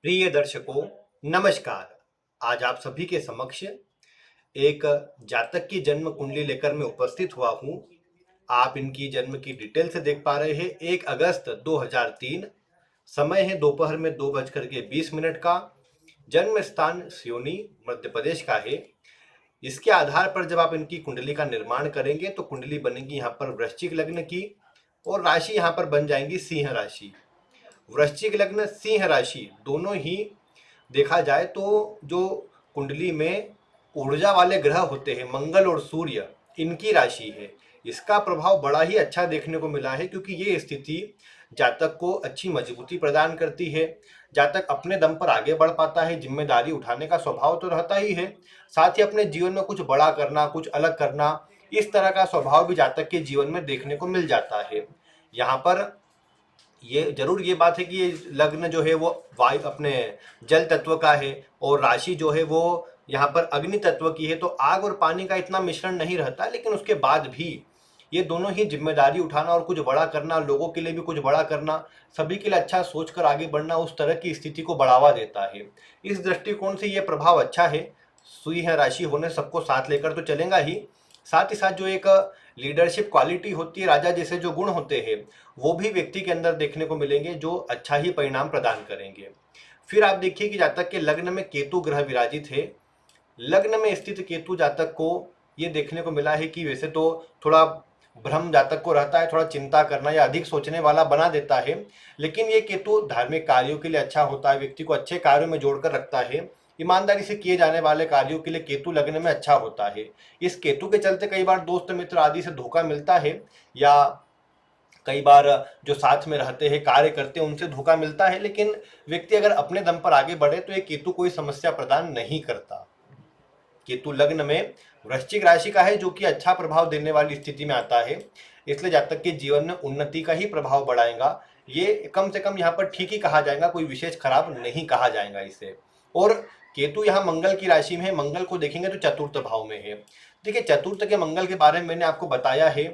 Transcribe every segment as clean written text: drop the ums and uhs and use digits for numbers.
प्रिय दर्शकों, नमस्कार। आज आप सभी के समक्ष एक जातक की जन्म कुंडली लेकर मैं उपस्थित हुआ हूँ। आप इनकी जन्म की डिटेल से देख पा रहे हैं। 1 अगस्त 2003, समय है दोपहर में 2:20 का। जन्म स्थान सियोनी, मध्य प्रदेश का है। इसके आधार पर जब आप इनकी कुंडली का निर्माण करेंगे तो कुंडली बनेगी यहाँ पर वृश्चिक लग्न की, और राशि यहाँ पर बन जाएंगी सिंह राशि। वृश्चिक लग्न, सिंह राशि दोनों ही देखा जाए तो जो कुंडली में ऊर्जा वाले ग्रह होते हैं, मंगल और सूर्य, इनकी राशि है। इसका प्रभाव बड़ा ही अच्छा देखने को मिला है, क्योंकि ये स्थिति जातक को अच्छी मजबूती प्रदान करती है। जातक अपने दम पर आगे बढ़ पाता है, जिम्मेदारी उठाने का स्वभाव तो रहता ही है, साथ ही अपने जीवन में कुछ बड़ा करना, कुछ अलग करना, इस तरह का स्वभाव भी जातक के जीवन में देखने को मिल जाता है। यहाँ पर ये जरूर ये बात है कि ये लग्न जो है वो वायु अपने जल तत्व का है, और राशि जो है वो यहाँ पर अग्नि तत्व की है। तो आग और पानी का इतना मिश्रण नहीं रहता, लेकिन उसके बाद भी ये दोनों ही जिम्मेदारी उठाना और कुछ बड़ा करना, लोगों के लिए भी कुछ बड़ा करना, सभी के लिए अच्छा सोचकर आगे बढ़ना, उस तरह की स्थिति को बढ़ावा देता है। इस दृष्टिकोण से ये प्रभाव अच्छा है। सिंह राशि होने सबको साथ लेकर तो चलेगा ही, साथ ही साथ जो एक लीडरशिप क्वालिटी होती है, राजा जैसे जो गुण होते हैं, वो भी व्यक्ति के अंदर देखने को मिलेंगे, जो अच्छा ही परिणाम प्रदान करेंगे। फिर आप देखिए कि जातक के लग्न में केतु ग्रह विराजित है। लग्न में स्थित केतु जातक को ये देखने को मिला है कि वैसे तो थोड़ा भ्रम जातक को रहता है, थोड़ा चिंता करना या अधिक सोचने वाला बना देता है, लेकिन ये केतु धार्मिक कार्यों के लिए अच्छा होता है, व्यक्ति को अच्छे कार्यों में जोड़कर रखता है। ईमानदारी से किए जाने वाले कार्यों के लिए केतु लग्न में अच्छा होता है। इस केतु के चलते कई बार दोस्त मित्र आदि से धोखा मिलता है, या कई बार जो साथ में रहते हैं, कार्य करते हैं, उनसे धोखा मिलता है। लेकिन व्यक्ति अगर अपने दम पर आगे बढ़े तो ये केतु कोई समस्या प्रदान नहीं करता। केतु लग्न में वृश्चिक राशि का है, जो कि अच्छा प्रभाव देने वाली स्थिति में आता है, इसलिए जातक के जीवन में उन्नति का ही प्रभाव बढ़ाएगा। ये कम से कम यहाँ पर ठीक ही कहा जाएगा, कोई विशेष खराब नहीं कहा जाएगा इसे। और केतु यहाँ मंगल की राशि में है। मंगल को देखेंगे तो चतुर्थ भाव में है। देखिए, चतुर्थ के मंगल के बारे में मैंने आपको बताया है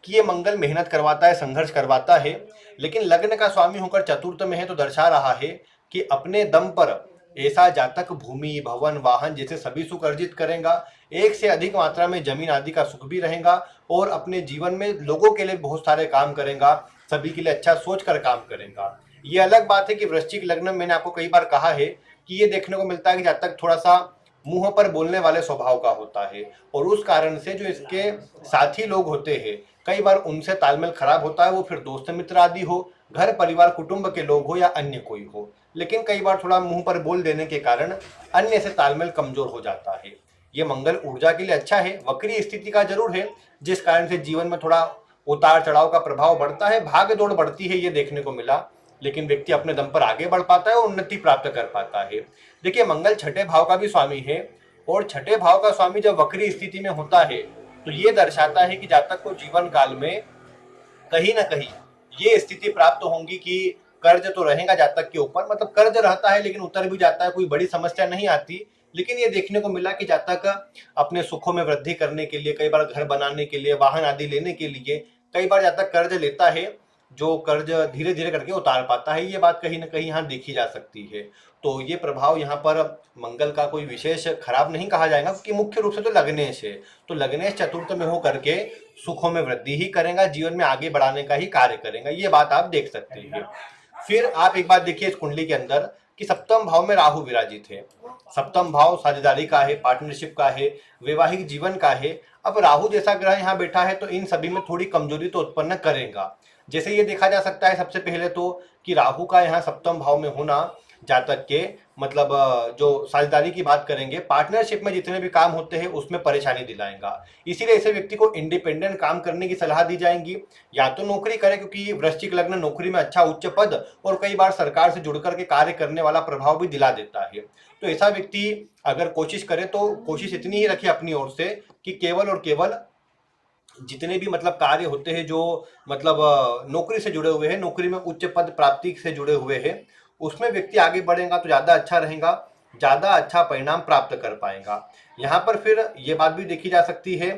कि ये मंगल मेहनत करवाता है, संघर्ष करवाता है, लेकिन लग्न का स्वामी होकर चतुर्थ में है तो दर्शा रहा है कि अपने दम पर ऐसा जातक भूमि, भवन, वाहन जैसे सभी सुख अर्जित करेगा। एक से अधिक मात्रा में जमीन आदि का सुख भी रहेगा, और अपने जीवन में लोगों के लिए बहुत सारे काम करेगा, सभी के लिए अच्छा सोच कर काम करेगा। ये अलग बात है कि वृश्चिक लग्न, मैंने आपको कई बार कहा है कि ये देखने को मिलता है कि जातक थोड़ा सा मुंह पर बोलने वाले स्वभाव का होता है, और उस कारण से जो इसके साथी लोग होते हैं, कई बार उनसे तालमेल खराब होता है। वो फिर दोस्त मित्र आदि हो, घर परिवार कुटुंब के लोग हो, या अन्य कोई हो, लेकिन कई बार थोड़ा मुंह पर बोल देने के कारण अन्य से तालमेल कमजोर हो जाता है। ये मंगल ऊर्जा के लिए अच्छा है, वक्री स्थिति का जरूर है, जिस कारण से जीवन में थोड़ा उतार चढ़ाव का प्रभाव बढ़ता है, भाग दौड़ बढ़ती है, ये देखने को मिला। लेकिन व्यक्ति अपने दम पर आगे बढ़ पाता है और उन्नति प्राप्त कर पाता है। देखिए, मंगल छठे भाव का भी स्वामी है, और छठे भाव का स्वामी जब वक्री स्थिति में होता है तो ये दर्शाता है कि जातक को जीवन काल में कहीं ना कहीं ये स्थिति प्राप्त होंगी कि कर्ज तो रहेगा जातक के ऊपर, मतलब कर्ज रहता है लेकिन उतर भी जाता है, कोई बड़ी समस्या नहीं आती। लेकिन ये देखने को मिला कि जातक अपने सुखों में वृद्धि करने के लिए, कई बार घर बनाने के लिए, वाहन आदि लेने के लिए, कई बार जातक कर्ज लेता है, जो कर्ज धीरे धीरे करके उतार पाता है। ये बात कहीं ना कहीं यहाँ देखी जा सकती है। तो ये प्रभाव यहाँ पर मंगल का कोई विशेष खराब नहीं कहा जाएगा, क्योंकि मुख्य रूप से तो लग्नेश है। तो लग्नेश चतुर्थ में हो करके सुखों में वृद्धि ही करेगा, जीवन में आगे बढ़ाने का ही कार्य करेगा। ये बात आप देख सकते हैं। फिर आप एक बात देखिए इस कुंडली के अंदर कि सप्तम भाव में राहु विराजित है। सप्तम भाव साझेदारी का है, पार्टनरशिप का है, वैवाहिक जीवन का है। अब राहु जैसा ग्रह यहाँ बैठा है तो इन सभी में थोड़ी कमजोरी तो उत्पन्न करेगा। जैसे ये देखा जा सकता है सबसे पहले तो कि राहु का यहाँ सप्तम भाव में होना जातक के, मतलब जो साझेदारी की बात करेंगे, पार्टनरशिप में जितने भी काम होते हैं उसमें परेशानी दिलाएगा। इसीलिए ऐसे व्यक्ति को इंडिपेंडेंट काम करने की सलाह दी जाएगी। या तो नौकरी करे, क्योंकि वृश्चिक लग्न नौकरी में अच्छा उच्च पद और कई बार सरकार से जुड़कर के कार्य करने वाला प्रभाव भी दिला देता है। तो ऐसा व्यक्ति अगर कोशिश करे तो कोशिश इतनी ही रखे अपनी ओर से कि केवल और केवल जितने भी मतलब कार्य होते हैं जो मतलब नौकरी से जुड़े हुए हैं, नौकरी में उच्च पद प्राप्ति से जुड़े हुए हैं, उसमें व्यक्ति आगे बढ़ेगा तो ज़्यादा अच्छा रहेगा, ज़्यादा अच्छा परिणाम प्राप्त कर पाएगा। यहाँ पर फिर ये बात भी देखी जा सकती है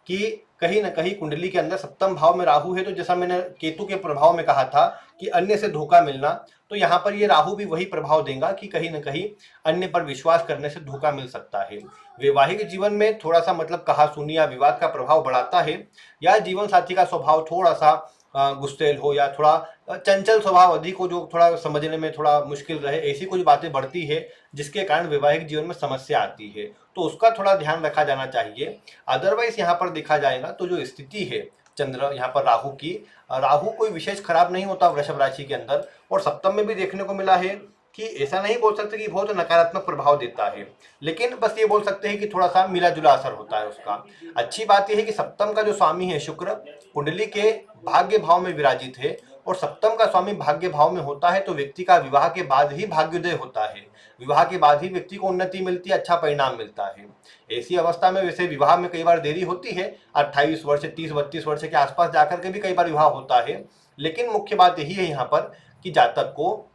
कि कहीं ना कहीं कुंडली के अंदर सप्तम भाव में राहु है, तो जैसा मैंने केतु के प्रभाव में कहा था कि अन्य से धोखा मिलना, तो यहाँ पर ये राहु भी वही प्रभाव देगा कि कहीं ना कहीं अन्य पर विश्वास करने से धोखा मिल सकता है। वैवाहिक जीवन में थोड़ा सा मतलब कहासुनी या विवाद का प्रभाव बढ़ाता है, या जीवन साथी का स्वभाव थोड़ा सा गुस्सेल हो या थोड़ा चंचल स्वभाव अधिक हो, जो थोड़ा समझने में थोड़ा मुश्किल रहे, ऐसी कुछ बातें बढ़ती है जिसके कारण वैवाहिक जीवन में समस्या आती है, तो उसका थोड़ा ध्यान रखा जाना चाहिए। अदरवाइज यहाँ पर देखा जाएगा तो जो स्थिति है चंद्र यहाँ पर राहु की, राहु कोई विशेष खराब नहीं होता वृषभ राशि के अंदर, और सप्तम में भी देखने को मिला है कि ऐसा नहीं बोल सकते कि बहुत नकारात्मक प्रभाव देता है, लेकिन बस ये बोल सकते हैं कि थोड़ा सा मिला जुला असर होता है उसका। अच्छी बात यह है कि सप्तम का जो स्वामी है शुक्र, कुंडली के भाग्य भाव में विराजित है, और सप्तम का स्वामी भाग्य भाव में होता है तो व्यक्ति का विवाह के बाद ही भाग्योदय होता है, विवाह के बाद ही व्यक्ति को उन्नति मिलती है, अच्छा परिणाम मिलता है। ऐसी अवस्था में वैसे विवाह में कई बार देरी होती है, 28 वर्ष 30-32 वर्ष के आसपास जाकर के भी कई बार विवाह होता है, लेकिन मुख्य बात यही है यहाँ पर कि जातक को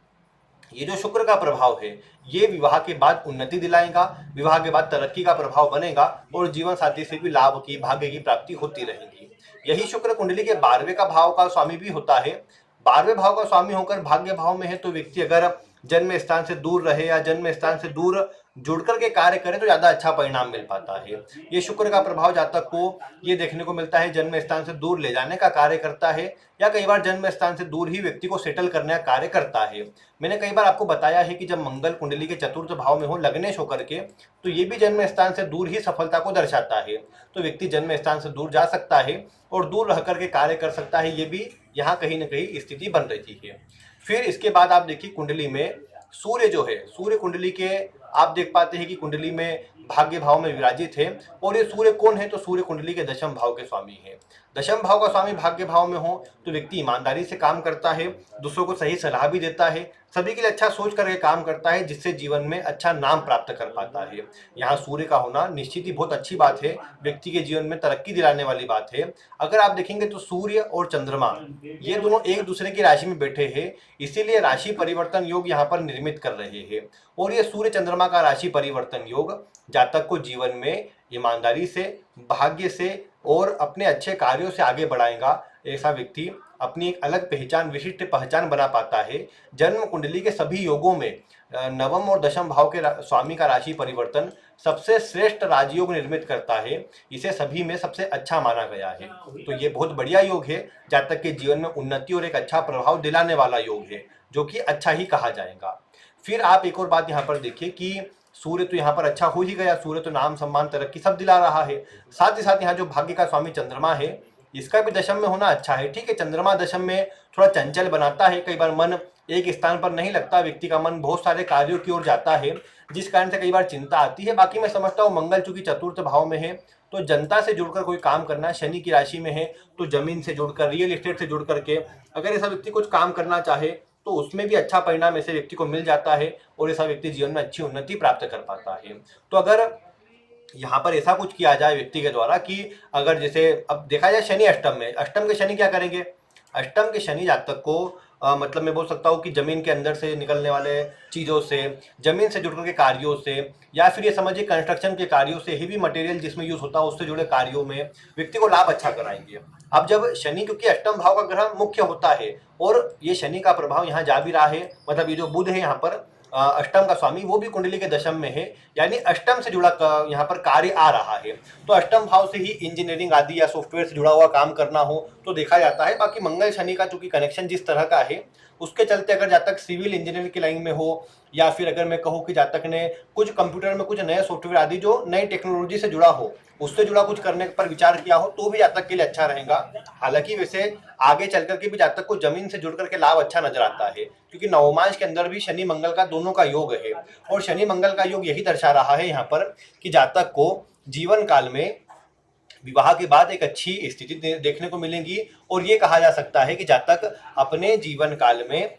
ये जो शुक्र का प्रभाव है ये विवाह के बाद उन्नति दिलाएगा, विवाह के बाद तरक्की का प्रभाव बनेगा, और जीवन साथी से भी लाभ की भाग्य की प्राप्ति होती रहेगी। यही शुक्र कुंडली के 12वें का भाव का स्वामी भी होता है। 12वें भाव का स्वामी होकर भाग्य भाव में है तो व्यक्ति अगर जन्म स्थान से दूर रहे या जन्म स्थान से दूर जुड़ करके कार्य करें तो ज्यादा अच्छा परिणाम मिल पाता है। ये शुक्र का प्रभाव जातक को ये देखने को मिलता है जन्म स्थान से दूर ले जाने का कार्य करता है, या कई बार जन्म स्थान से दूर ही व्यक्ति को सेटल करने का कार्य करता है। मैंने कई बार आपको बताया है कि जब मंगल कुंडली के चतुर्थ भाव में हो लग्नेश होकर के, तो ये भी जन्म स्थान से दूर ही सफलता को दर्शाता है, तो व्यक्ति जन्म स्थान से दूर जा सकता है और दूर रह करके कार्य कर सकता है, ये भी यहाँ कहीं ना कहीं स्थिति बन रही है। फिर इसके बाद आप देखिए कुंडली में सूर्य जो है, सूर्य कुंडली के आप देख पाते हैं कि कुंडली में भाग्य भाव में विराजित है, और ये सूर्य कौन है तो सूर्य कुंडली के दशम भाव के स्वामी है। दशम भाव का स्वामी भाग्य भाव में हो तो व्यक्ति ईमानदारी से काम करता है, दूसरों को सही सलाह भी देता है, सभी के लिए अच्छा सोच करके काम करता है, जिससे जीवन में अच्छा नाम प्राप्त कर पाता है। यहाँ सूर्य का होना निश्चित ही बहुत अच्छी बात है, व्यक्ति के जीवन में तरक्की दिलाने वाली बात है। अगर आप देखेंगे तो सूर्य और चंद्रमा ये दोनों एक दूसरे की राशि में बैठे हैं, इसीलिए राशि परिवर्तन योग यहाँ पर निर्मित कर रहे हैं, और ये सूर्य चंद्रमा का राशि परिवर्तन योग जातक को जीवन में ईमानदारी से, भाग्य से और अपने अच्छे कार्यों से आगे बढ़ाएगा। ऐसा व्यक्ति अपनी एक अलग पहचान, विशिष्ट पहचान बना पाता है। जन्म कुंडली के सभी योगों में नवम और दशम भाव के स्वामी का राशि परिवर्तन सबसे श्रेष्ठ राजयोग निर्मित करता है, इसे सभी में सबसे अच्छा माना गया है। तो ये बहुत बढ़िया योग है, जातक के जीवन में उन्नति और एक अच्छा प्रभाव दिलाने वाला योग है, जो कि अच्छा ही कहा जाएगा। फिर आप एक और बात यहाँ पर देखिए कि सूर्य तो यहाँ पर अच्छा हो ही गया, सूर्य तो नाम सम्मान तरक्की सब दिला रहा है, साथ ही साथ यहाँ जो भाग्य का स्वामी चंद्रमा है इसका भी दशम में होना अच्छा है। ठीक है, चंद्रमा दशम में थोड़ा चंचल बनाता है, कई बार मन एक स्थान पर नहीं लगता, व्यक्ति का मन बहुत सारे कार्यों की ओर जाता है, जिस कारण से कई बार चिंता आती है। बाकी मैं समझता हूँ मंगल चूंकि चतुर्थ भाव में है तो जनता से जुड़कर कोई काम करना, शनि की राशि में है तो जमीन से जुड़कर, रियल एस्टेट से जुड़ करके अगर ऐसा व्यक्ति कुछ काम करना चाहे तो उसमें भी अच्छा परिणाम ऐसे व्यक्ति को मिल जाता है, और ऐसा व्यक्ति जीवन में अच्छी उन्नति प्राप्त कर पाता है। तो अगर यहाँ पर ऐसा कुछ किया जाए व्यक्ति के द्वारा कि अगर जैसे अब देखा जाए शनि अष्टम में, अष्टम के शनि क्या करेंगे, अष्टम के शनि जातक को मतलब मैं बोल सकता हूँ कि जमीन के अंदर से निकलने वाले चीज़ों से, जमीन से जुड़कर के कार्यों से, या फिर ये समझिए कंस्ट्रक्शन के कार्यों से, हेवी मटेरियल जिसमें यूज होता है उससे जुड़े कार्यों में व्यक्ति को लाभ अच्छा कराएंगे। अब जब शनि, क्योंकि अष्टम भाव का ग्रह मुख्य होता है और ये शनि का प्रभाव यहाँ जा भी रहा है, मतलब ये जो बुध है यहाँ पर अष्टम का स्वामी वो भी कुंडली के दशम में है, यानी अष्टम से जुड़ा यहाँ पर कार्य आ रहा है। तो अष्टम भाव से ही इंजीनियरिंग आदि या सॉफ्टवेयर से जुड़ा हुआ काम करना हो तो देखा जाता है। बाकी मंगल शनि का चूंकि कनेक्शन जिस तरह का है उसके चलते अगर जातक सिविल इंजीनियरिंग की लाइन में हो, या फिर अगर मैं कहूँ कि जातक ने कुछ कंप्यूटर में कुछ नए सॉफ्टवेयर आदि जो नई टेक्नोलॉजी से जुड़ा हो, उससे जुड़ा कुछ करने पर विचार किया हो तो भी जातक के लिए अच्छा रहेगा। हालांकि वैसे आगे चल करके भी जातक को जमीन से जुड़ करके लाभ अच्छा नजर आता है, क्योंकि नवमांश के अंदर भी शनि मंगल का दोनों का योग है, और शनि मंगल का योग यही दर्शा रहा है यहाँ पर कि जातक को जीवन काल में विवाह के बाद एक अच्छी स्थिति देखने को मिलेगी, और ये कहा जा सकता है कि जातक अपने जीवन काल में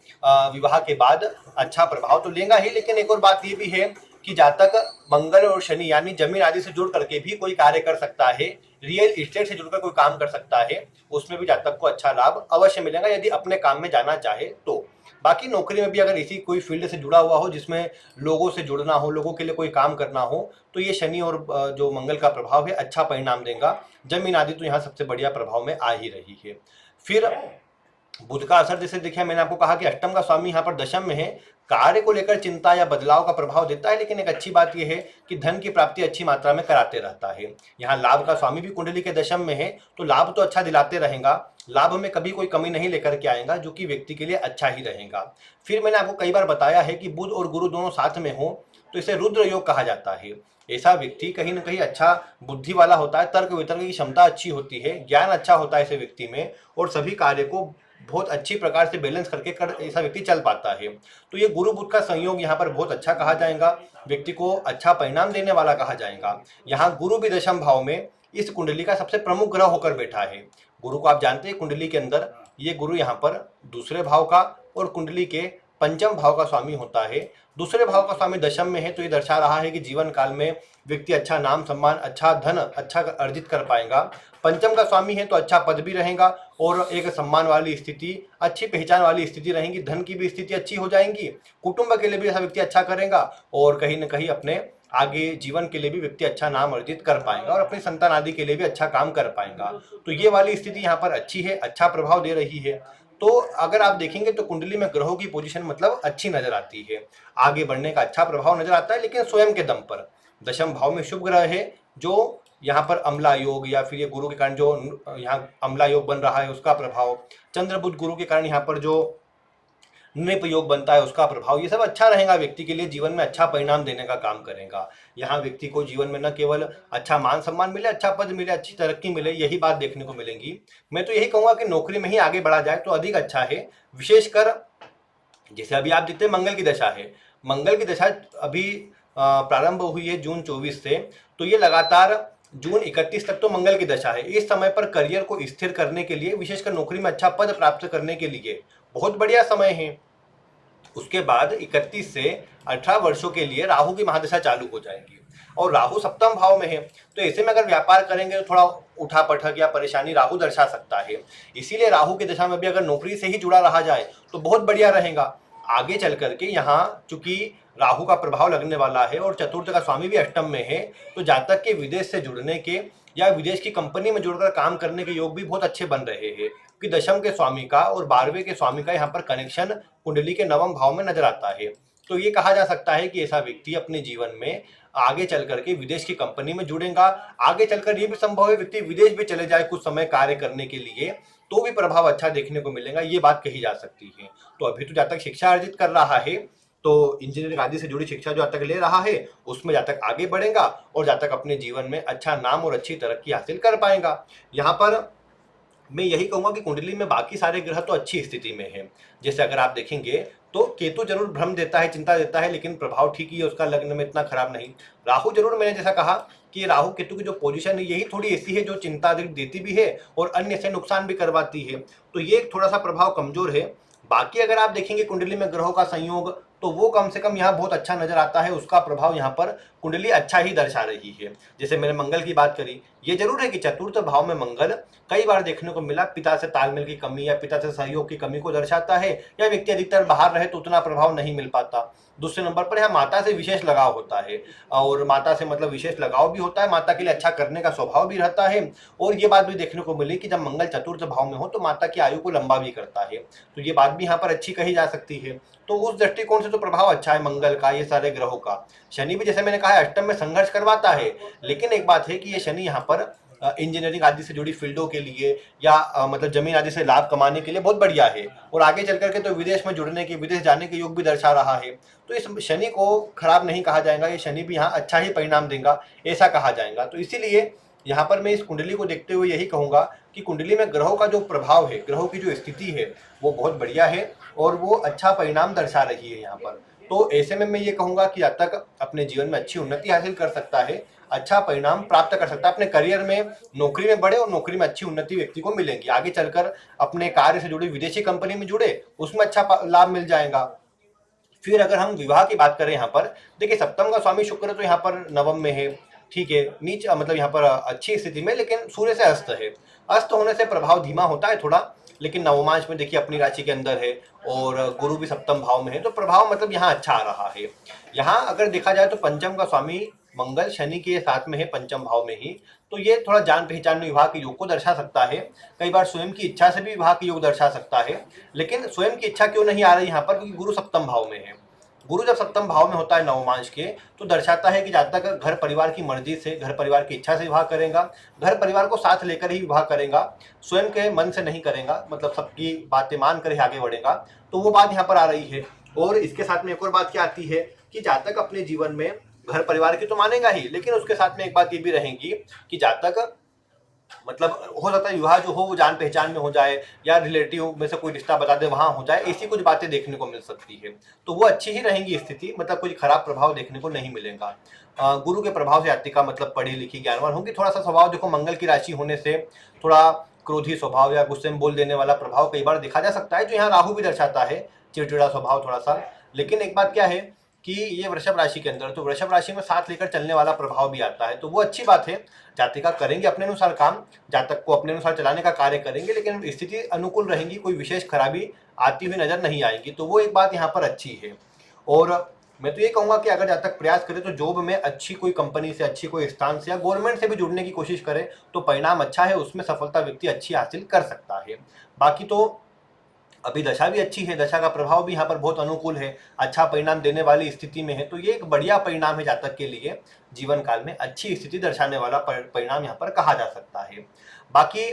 विवाह के बाद अच्छा प्रभाव तो लेगा ही, लेकिन एक और बात ये भी है कि जातक मंगल और शनि यानी जमीन आदि से जुड़ करके भी कोई कार्य कर सकता है, रियल इस्टेट से जुड़कर कोई काम कर सकता है, उसमें भी जातक को अच्छा लाभ अवश्य मिलेगा यदि अपने काम में जाना चाहे तो। बाकी नौकरी में भी अगर इसी कोई फील्ड से जुड़ा हुआ हो जिसमें लोगों से जुड़ना हो, लोगों के लिए कोई काम करना हो, तो ये शनि और जो मंगल का प्रभाव है अच्छा परिणाम देगा। जमीन आदि तो यहाँ सबसे बढ़िया प्रभाव में आ ही रही है। फिर बुध का असर जैसे देखिए, मैंने आपको कहा कि अष्टम का स्वामी यहाँ पर दशम में है, कार्य को लेकर चिंता या बदलाव का प्रभाव देता है, लेकिन एक अच्छी बात यह है कि धन की प्राप्ति अच्छी मात्रा में कराते रहता है। यहाँ लाभ का स्वामी भी कुंडली के दशम में है, तो लाभ तो अच्छा दिलाते रहेगा, लाभ में कभी कोई कमी नहीं लेकर के आएगा, जो कि व्यक्ति के लिए अच्छा ही रहेगा। फिर मैंने आपको कई बार बताया है कि बुध और गुरु दोनों साथ में हो तो इसे रुद्र योग कहा जाता है। ऐसा व्यक्ति कहीं ना कहीं अच्छा बुद्धि वाला होता है, तर्क वितर्क की क्षमता अच्छी होती है, ज्ञान अच्छा होता है ऐसे व्यक्ति में, और सभी कार्य को बहुत अच्छी प्रकार से बैलेंस करके कर ऐसा व्यक्ति चल पाता है। तो ये गुरु बुध का संयोग यहाँ पर बहुत अच्छा कहा जाएगा, व्यक्ति को अच्छा परिणाम देने वाला कहा जाएगा। यहाँ गुरु भी दशम भाव में इस कुंडली का सबसे प्रमुख ग्रह होकर बैठा है। गुरु को आप जानते हैं कुंडली के अंदर ये गुरु यहाँ पर दूसरे भाव का और कुंडली के पंचम भाव का स्वामी होता है। दूसरे भाव का स्वामी दशम में है, तो ये दर्शा रहा है कि जीवन काल में व्यक्ति अच्छा नाम सम्मान, अच्छा धन अच्छा अर्जित कर पाएगा। पंचम का स्वामी है तो अच्छा पद भी रहेगा और एक सम्मान वाली स्थिति, अच्छी पहचान वाली स्थिति रहेगी, धन की भी स्थिति अच्छी हो जाएगी, कुटुंब के लिए भी ऐसा व्यक्ति अच्छा करेगा और कहीं ना कहीं अपने आगे जीवन के लिए भी व्यक्ति अच्छा नाम अर्जित कर पाएगा और अपनी संतान आदि के लिए भी अच्छा काम कर पाएगा। तो ये वाली स्थिति यहाँ पर अच्छी है, अच्छा प्रभाव दे रही है। तो अगर आप देखेंगे तो कुंडली में ग्रहों की पोजीशन मतलब अच्छी नजर आती है, आगे बढ़ने का अच्छा प्रभाव नजर आता है, लेकिन स्वयं के दम पर। दशम भाव में शुभ ग्रह है जो यहाँ पर अम्ला योग या फिर ये गुरु के कारण जो यहाँ अम्ला योग बन रहा है उसका प्रभाव, चंद्र बुध गुरु के कारण यहाँ पर जो नृप योग बनता है उसका प्रभाव, ये सब अच्छा रहेगा, व्यक्ति के लिए जीवन में अच्छा परिणाम देने का काम करेगा। यहाँ व्यक्ति को जीवन में न केवल अच्छा मान सम्मान मिले, अच्छा पद मिले, अच्छी तरक्की मिले, यही बात देखने को मिलेगी। मैं तो यही कहूंगा कि नौकरी में ही आगे बढ़ा जाए तो अधिक अच्छा है। विशेषकर जैसे अभी आप देखते हैं मंगल की दशा है, मंगल की दशा अभी प्रारंभ हुई है जून 24 से, तो ये लगातार जून 31 तक तो मंगल की दशा है। इस समय पर करियर को स्थिर करने के लिए, विशेषकर नौकरी में अच्छा पद प्राप्त करने के लिए बहुत बढ़िया समय है। उसके बाद 31 से 18 वर्षों के लिए राहु की महादशा चालू हो जाएगी और राहु सप्तम भाव में है, तो ऐसे में अगर व्यापार करेंगे तो थोड़ा उठा पटक या परेशानी राहु दर्शा सकता है। इसीलिए राहु की दशा में भी अगर नौकरी से ही जुड़ा रहा जाए तो बहुत बढ़िया रहेगा। आगे चल करके यहाँ चूंकि राहु का प्रभाव लगने वाला है और चतुर्थ का स्वामी भी अष्टम में है, तो जातक के विदेश से जुड़ने के या विदेश की कंपनी में जुड़कर काम करने के योग भी बहुत अच्छे बन रहे हैं, कि दशम के स्वामी का और 12वें के स्वामी का यहाँ पर कनेक्शन कुंडली के नवम भाव में नजर आता है। तो ये कहा जा सकता है कि ऐसा व्यक्ति अपने जीवन में आगे चल करके विदेश की कंपनी में जुड़ेगा। आगे चलकर ये भी संभव है व्यक्ति विदेश भी चले जाए कुछ समय कार्य करने के लिए, तो भी प्रभाव अच्छा देखने को मिलेगा, ये बात कही जा सकती है। तो अभी तो जातक शिक्षा अर्जित कर रहा है, तो इंजीनियरिंग आदि से जुड़ी शिक्षा जो जातक ले रहा है उसमें जातक आगे बढ़ेगा और जातक अपने जीवन में अच्छा नाम और अच्छी तरक्की हासिल कर पाएगा। यहाँ पर मैं यही कहूंगा कि कुंडली में बाकी सारे ग्रह तो अच्छी स्थिति में है। जैसे अगर आप देखेंगे तो केतु जरूर भ्रम देता है, चिंता देता है, लेकिन प्रभाव ठीक ही है उसका, लग्न में इतना खराब नहीं। राहु जरूर, मैंने जैसा कहा कि राहु केतु की जो पोजीशन है यही थोड़ी ऐसी है जो चिंता देती भी है और अन्य से नुकसान भी करवाती है, तो ये थोड़ा सा प्रभाव कमजोर है। बाकी अगर आप देखेंगे कुंडली में ग्रहों का संयोग तो वो कम से कम यहाँ बहुत अच्छा नजर आता है, उसका प्रभाव यहाँ पर कुंडली अच्छा ही दर्शा रही है। जैसे मैंने मंगल की बात करी, ये जरूर है कि चतुर्थ भाव में मंगल कई बार देखने को मिला पिता से तालमेल की कमी या पिता से सहयोग की कमी को दर्शाता है, या व्यक्ति अधिकतर बाहर रहे तो उतना प्रभाव नहीं मिल पाता। दूसरे नंबर पर यहाँ माता से विशेष लगाव होता है, और माता से मतलब विशेष लगाव भी होता है, माता के लिए अच्छा करने का स्वभाव भी रहता है। और ये बात भी देखने को मिली कि जब मंगल चतुर्थ भाव में हो तो माता की आयु को लंबा भी करता है, तो ये बात भी यहाँ पर अच्छी कही जा सकती है। तो उस दृष्टिकोण से तो प्रभाव अच्छा है मंगल का, ये सारे ग्रहों का। शनि भी जैसे मैंने कहा अष्टम में संघर्ष करवाता है, लेकिन एक बात है कि ये शनि यहाँ पर इंजीनियरिंग आदि से जुड़ी फील्डों के लिए या मतलब जमीन आदि से लाभ कमाने के लिए बहुत बढ़िया है, और आगे चल करके तो विदेश में जुड़ने के, विदेश जाने के योग भी दर्शा रहा है। तो इस शनि को खराब नहीं कहा जाएगा, ये शनि भी यहाँ अच्छा ही परिणाम देगा ऐसा कहा जाएगा। तो इसीलिए यहाँ पर मैं इस कुंडली को देखते हुए यही कहूंगा कि कुंडली में ग्रहों का जो प्रभाव है, ग्रहों की जो स्थिति है वो बहुत बढ़िया है और वो अच्छा परिणाम दर्शा रही है यहाँ पर। तो ऐसे में मैं ये कहूंगा कि जब तक अपने जीवन में अच्छी उन्नति हासिल कर सकता है, अच्छा परिणाम प्राप्त कर सकता है, अपने करियर में नौकरी में बढ़े और नौकरी में अच्छी उन्नति व्यक्ति को मिलेगी, आगे चलकर अपने कार्य से जुड़ी विदेशी कंपनी में जुड़े उसमें अच्छा लाभ मिल जाएगा। फिर अगर हम विवाह की बात करें यहाँ पर, देखिए सप्तम का स्वामी शुक्र तो यहाँ पर नवम में है, ठीक है, नीच मतलब यहाँ पर अच्छी स्थिति में, लेकिन सूर्य से अस्त है। अस्त होने से प्रभाव धीमा होता है थोड़ा, लेकिन नवमांश में देखिए अपनी राशि के अंदर है और गुरु भी सप्तम भाव में है, तो प्रभाव मतलब यहाँ अच्छा आ रहा है। यहाँ अगर देखा जाए तो पंचम का स्वामी मंगल शनि के साथ में है पंचम भाव में ही, तो ये थोड़ा जान पहचान में विवाह के योग को दर्शा सकता है। कई बार स्वयं की इच्छा से भी विवाह के योग दर्शा सकता है, लेकिन स्वयं की इच्छा क्यों नहीं आ रही यहाँ पर, क्योंकि गुरु सप्तम भाव में है। गुरु जब सप्तम भाव में होता है नवमांश के, तो दर्शाता है कि जब तक घर परिवार की मर्जी से, घर परिवार की इच्छा से विवाह करेगा, घर परिवार को साथ लेकर ही विवाह करेगा, स्वयं के मन से नहीं करेगा, मतलब सबकी बातें मान कर ही आगे बढ़ेगा, तो वो बात यहाँ पर आ रही है। और इसके साथ में एक और बात क्या आती है कि जहाँ तक अपने जीवन में घर परिवार की तो मानेगा ही, लेकिन उसके साथ में एक बात ये भी रहेगी कि जहाँ तक मतलब हो सकता है विवाह जो हो वो जान पहचान में हो जाए, या रिलेटिव में से कोई रिश्ता बता दे वहां हो जाए, ऐसी कुछ बातें देखने को मिल सकती है। तो वो अच्छी ही रहेंगी स्थिति, मतलब कोई खराब प्रभाव देखने को नहीं मिलेगा। गुरु के प्रभाव से जातिका मतलब पढ़ी लिखी ज्ञानवान होंगी। थोड़ा सा स्वभाव देखो मंगल की राशि होने से थोड़ा क्रोधी स्वभाव या गुस्से में बोल देने वाला प्रभाव कई बार देखा जा सकता है, जो यहाँ राहु भी दर्शाता है, चिड़चिड़ा स्वभाव थोड़ा सा। लेकिन एक बात क्या है कि ये वृषभ राशि के अंदर, तो वृषभ राशि में साथ लेकर चलने वाला प्रभाव भी आता है, तो वो अच्छी बात है। जातिका करेंगे अपने अनुसार काम, जातक को अपने अनुसार चलाने का कार्य करेंगे, लेकिन स्थिति अनुकूल रहेंगी, कोई विशेष खराबी आती हुई नजर नहीं आएगी, तो वो एक बात यहाँ पर अच्छी है। और मैं तो ये कहूंगा कि अगर जातक प्रयास करे तो जॉब में अच्छी कोई कंपनी से, अच्छी कोई स्थान से या गवर्नमेंट से भी जुड़ने की कोशिश करे तो परिणाम अच्छा है, उसमें सफलता व्यक्ति अच्छी हासिल कर सकता है। बाकी तो अभी दशा भी अच्छी है, दशा का प्रभाव भी यहाँ पर बहुत अनुकूल है, अच्छा परिणाम देने वाली स्थिति में है, तो ये एक बढ़िया परिणाम है जातक के लिए, जीवन काल में अच्छी स्थिति दर्शाने वाला परिणाम यहाँ पर कहा जा सकता है। बाकी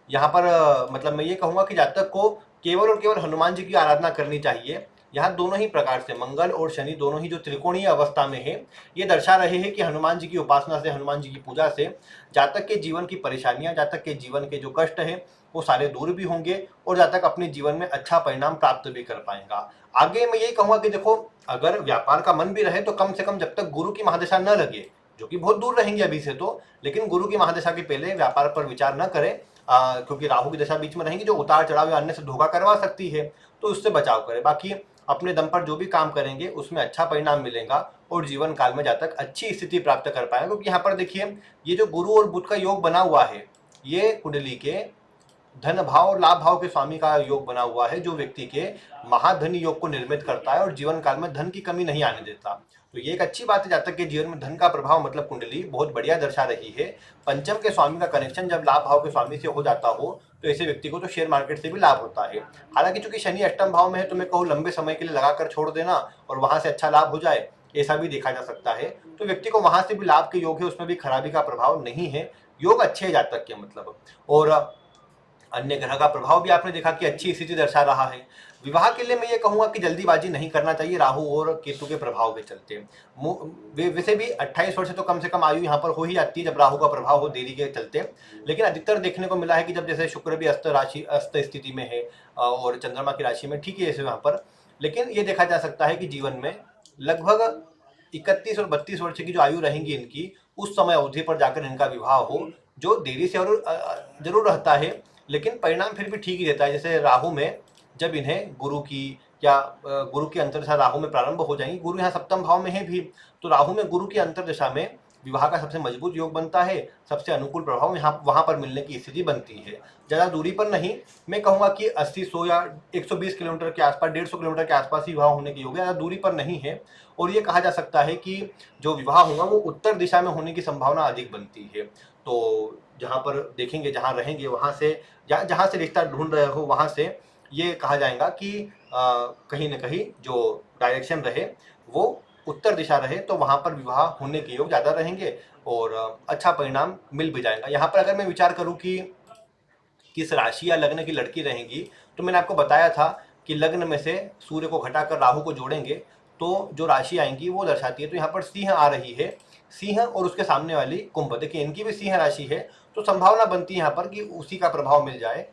यहाँ पर मतलब मैं ये कहूंगा कि जातक को केवल और केवल हनुमान जी की आराधना करनी चाहिए। यहाँ दोनों ही प्रकार से मंगल और शनि दोनों ही जो त्रिकोणीय अवस्था में है, ये दर्शा रहे हैं कि हनुमान जी की उपासना से, हनुमान जी की पूजा से जातक के जीवन की परेशानियां, जातक के जीवन के जो कष्ट है वो सारे दूर भी होंगे, और जातक अपने जीवन में अच्छा परिणाम प्राप्त भी कर पाएगा। आगे मैं यही कहूंगा कि देखो, अगर व्यापार का मन भी रहे तो कम से कम जब तक गुरु की महादशा न लगे, जो कि बहुत दूर रहेंगे अभी से तो, लेकिन गुरु की महादशा के पहले व्यापार पर विचार न करें, क्योंकि राहु की दशा बीच में रहेंगी जो उतार चढ़ाव या अन्य से धोखा करवा सकती है, तो उससे बचाव करें। बाकी अपने दम पर जो भी काम करेंगे उसमें अच्छा परिणाम मिलेगा, और जीवन काल में जातक अच्छी स्थिति प्राप्त कर पाएंगे। क्योंकि यहाँ पर देखिए, ये जो गुरु और बुध का योग बना हुआ है, ये कुंडली के धन भाव और लाभ भाव के स्वामी का योग बना हुआ है, जो व्यक्ति के महाधनी योग को निर्मित करता है और जीवन काल में धन की कमी नहीं आने देता। तो ये एक अच्छी बात है, जातक के जीवन में धन का प्रभाव मतलब कुंडली बहुत बढ़िया दर्शा रही है। पंचम के स्वामी का कनेक्शन जब लाभ भाव के स्वामी से हो जाता हो, तो ऐसे व्यक्ति को तो शेयर मार्केट से भी लाभ होता है। हालांकि चूंकि शनि अष्टम भाव में है, तो मैं कहूँ लंबे समय के लिए लगाकर छोड़ देना और वहां से अच्छा लाभ हो जाए, ऐसा भी देखा जा सकता है। तो व्यक्ति को वहां से भी लाभ के योग है, उसमें भी खराबी का प्रभाव नहीं है, योग अच्छे है जातक के मतलब। और अन्य ग्रह का प्रभाव भी आपने देखा कि अच्छी स्थिति दर्शा रहा है। विवाह के लिए मैं ये कहूंगा कि जल्दीबाजी नहीं करना चाहिए, राहु और केतु के प्रभाव के चलते। वैसे भी 28 वर्ष तो कम से कम आयु यहाँ पर हो ही जाती है जब राहु का प्रभाव हो देरी के चलते, लेकिन अधिकतर देखने को मिला है कि जब जैसे शुक्र भी अस्त स्थिति में है और चंद्रमा की राशि में, ठीक है ऐसे वहां पर, लेकिन ये देखा जा सकता है कि जीवन में लगभग 31 और 32 वर्ष की जो आयु रहेंगी इनकी, उस समय अवधि पर जाकर इनका विवाह हो, जो देरी से जरूर रहता है, लेकिन परिणाम फिर भी ठीक ही रहता है। जैसे राहु में जब इन्हें गुरु की या गुरु की अंतरदशा राहु में प्रारंभ हो जाएंगी, गुरु यहाँ सप्तम भाव में है भी, तो राहु में गुरु की अंतरदशा में विवाह का सबसे मजबूत योग बनता है, सबसे अनुकूल प्रभाव यहाँ वहां पर मिलने की स्थिति बनती है। ज़्यादा दूरी पर नहीं, मैं कहूँगा कि 80 100 या 120 किलोमीटर के आसपास, 150 किलोमीटर के आसपास ही विवाह होने की योग है, ज़्यादा दूरी पर नहीं है। और ये कहा जा सकता है कि जो विवाह होगा वो उत्तर दिशा में होने की संभावना अधिक बनती है। तो जहाँ पर देखेंगे, जहाँ रहेंगे वहाँ से, जहाँ से रिश्ता ढूंढ रहे हो वहाँ से ये कहा जाएगा कि कहीं ना कहीं जो डायरेक्शन रहे वो उत्तर दिशा रहे, तो वहाँ पर विवाह होने के योग ज़्यादा रहेंगे और अच्छा परिणाम मिल भी जाएगा। यहाँ पर अगर मैं विचार करूँ कि किस राशि या लग्न की लड़की रहेंगी, तो मैंने आपको बताया था कि लग्न में से सूर्य को घटाकर राहु को जोड़ेंगे तो जो राशि आएंगी वो दर्शाती है। तो यहाँ पर सिंह आ रही है, सिंह और उसके सामने वाली कुंभ, देखिए इनकी भी सिंह राशि है, तो संभावना बनती है यहाँ पर कि उसी का प्रभाव मिल जाए,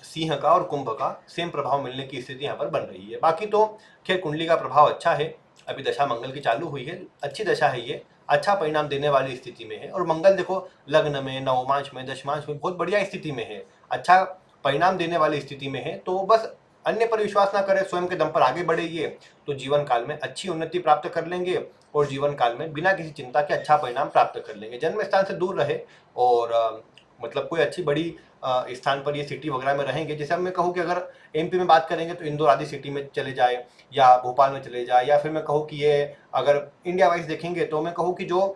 सिंह का और कुंभ का सेम प्रभाव मिलने की स्थिति यहाँ पर बन रही है। बाकी तो खैर कुंडली का प्रभाव अच्छा है, अभी दशा मंगल की चालू हुई है, अच्छी दशा है, ये अच्छा परिणाम देने वाली स्थिति में है। और मंगल देखो लग्न में, नवमांश में, दशमांश में बहुत बढ़िया स्थिति में है, अच्छा परिणाम देने वाली स्थिति में है। तो बस अन्य पर विश्वास ना करें, स्वयं के दम पर आगे बढ़ेंगे तो जीवन काल में अच्छी उन्नति प्राप्त कर लेंगे, और जीवन काल में बिना किसी चिंता के अच्छा परिणाम प्राप्त कर लेंगे। जन्म स्थान से दूर रहे और मतलब कोई अच्छी बड़ी स्थान पर ये सिटी वगैरह में रहेंगे। जैसे अब मैं कहूँ कि अगर एमपी में बात करेंगे तो इंदौर आदि सिटी में चले जाए या भोपाल में चले जाए, या फिर मैं कहूँ कि ये अगर इंडिया वाइज देखेंगे तो मैं कहूँ कि जो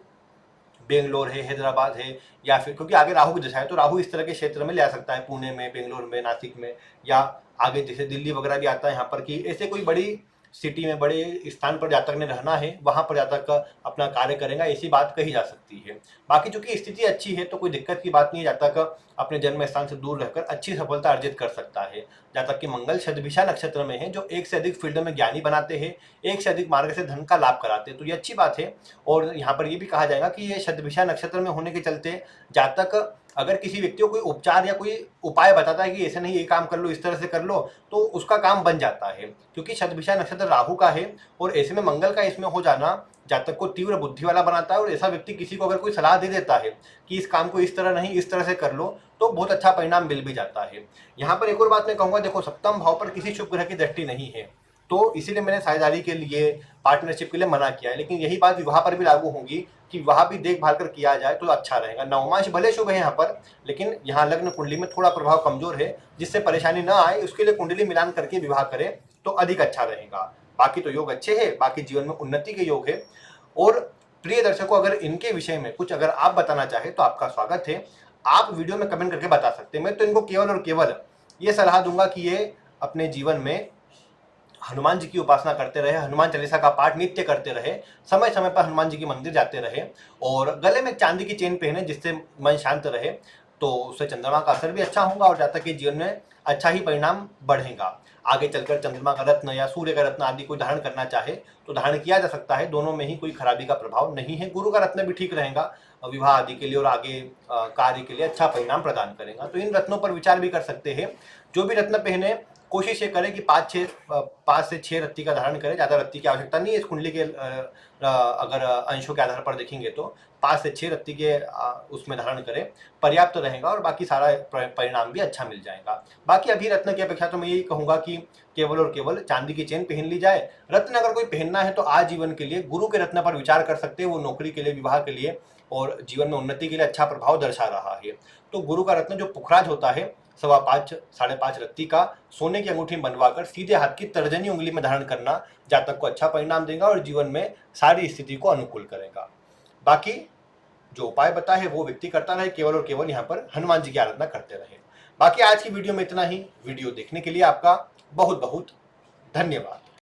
बेंगलोर है, हैदराबाद है, या फिर क्योंकि आगे राहु की दशा है तो राहु इस तरह के क्षेत्र में ले आ सकता है, पुणे में, बेंगलोर में, नासिक में, या आगे जैसे दिल्ली वगैरह भी आता है यहाँ पर, कि ऐसे कोई बड़ी सिटी में, बड़े स्थान पर जातक ने रहना है, वहां पर जातक अपना कार्य करेगा, ऐसी बात कही जा सकती है। बाकी चूंकि स्थिति अच्छी है तो कोई दिक्कत की बात नहीं है, जातक अपने जन्म स्थान से दूर रहकर अच्छी सफलता अर्जित कर सकता है। जातक की मंगल शतभिषा नक्षत्र में है, जो एक से अधिक फील्ड में ज्ञानी बनाते हैं, एक से अधिक मार्ग से धन का लाभ कराते हैं, तो ये अच्छी बात है। और यहाँ पर ये भी कहा जाएगा कि ये शतभिषा नक्षत्र में होने के चलते जातक अगर किसी व्यक्ति को कोई उपचार या कोई उपाय बताता है कि ऐसे नहीं, ये काम कर लो, इस तरह से कर लो, तो उसका काम बन जाता है, क्योंकि शतभिषा नक्षत्र राहु का है और ऐसे में मंगल का इसमें हो जाना जातक को तीव्र बुद्धि वाला बनाता है। और ऐसा व्यक्ति किसी को अगर कोई सलाह दे देता है कि इस काम को इस तरह नहीं, इस तरह से कर लो, तो बहुत अच्छा परिणाम मिल भी जाता है। यहाँ पर एक और बात मैं कहूँगा, देखो सप्तम भाव पर किसी शुभ ग्रह की दृष्टि नहीं है, तो इसीलिए मैंने साझेदारी के लिए, पार्टनरशिप के लिए मना किया है। लेकिन यही बात विवाह पर भी लागू होगी कि विवाह भी देखभाल कर किया जाए तो अच्छा रहेगा। नवमांश भले शुभ है यहाँ पर, लेकिन यहाँ लग्न कुंडली में थोड़ा प्रभाव कमजोर है, जिससे परेशानी ना आए उसके लिए कुंडली मिलान करके विवाह करें तो अधिक अच्छा रहेगा। बाकी तो योग अच्छे हैं, बाकी जीवन में उन्नति के योग है। और प्रिय दर्शकों, अगर इनके विषय में कुछ अगर आप बताना चाहें तो आपका स्वागत है, आप वीडियो में कमेंट करके बता सकते हैं। मैं तो इनको केवल और केवल ये सलाह दूंगा कि ये अपने जीवन में हनुमान जी की उपासना करते रहे, हनुमान चालीसा का पाठ नित्य करते रहे, समय समय पर हनुमान जी के मंदिर जाते रहे, और गले में चांदी की चेन पहने जिससे मन शांत रहे, तो उससे चंद्रमा का असर भी अच्छा होगा और जातक के जीवन में अच्छा ही परिणाम बढ़ेगा। आगे चलकर चंद्रमा का रत्न या सूर्य का रत्न आदि कोई धारण करना चाहे तो धारण किया जा सकता है, दोनों में ही कोई खराबी का प्रभाव नहीं है। गुरु का रत्न भी ठीक रहेगा विवाह आदि के लिए और आगे कार्य के लिए अच्छा परिणाम प्रदान करेगा। तो इन रत्नों पर विचार भी कर सकते हैं। जो भी रत्न पहने कोशिश ये करें कि 5 से 6 रत्ती का धारण करें, ज़्यादा रत्ती की आवश्यकता नहीं है। इस कुंडली के अगर अंशों के आधार पर देखेंगे तो 5 से 6 रत्ती के उसमें धारण करें, पर्याप्त रहेगा और बाकी सारा परिणाम भी अच्छा मिल जाएगा। बाकी अभी रत्न की अपेक्षा तो मैं यही कहूँगा कि केवल और केवल चांदी की चेन पहन ली जाए। रत्न अगर कोई पहनना है तो आजीवन के लिए गुरु के रत्न पर विचार कर सकते हैं, वो नौकरी के लिए, विवाह के लिए और जीवन में उन्नति के लिए अच्छा प्रभाव दर्शा रहा है। तो गुरु का रत्न जो पुखराज होता है 5.25 5.5 रत्ती का, सोने की अंगूठी बनवाकर सीधे हाथ की तर्जनी उंगली में धारण करना जातक को अच्छा परिणाम देगा और जीवन में सारी स्थिति को अनुकूल करेगा। बाकी जो उपाय बताए है वो व्यक्ति करता रहे, केवल और केवल यहाँ पर हनुमान जी की आराधना करते रहे। बाकी आज की वीडियो में इतना ही। वीडियो देखने के लिए आपका बहुत बहुत धन्यवाद।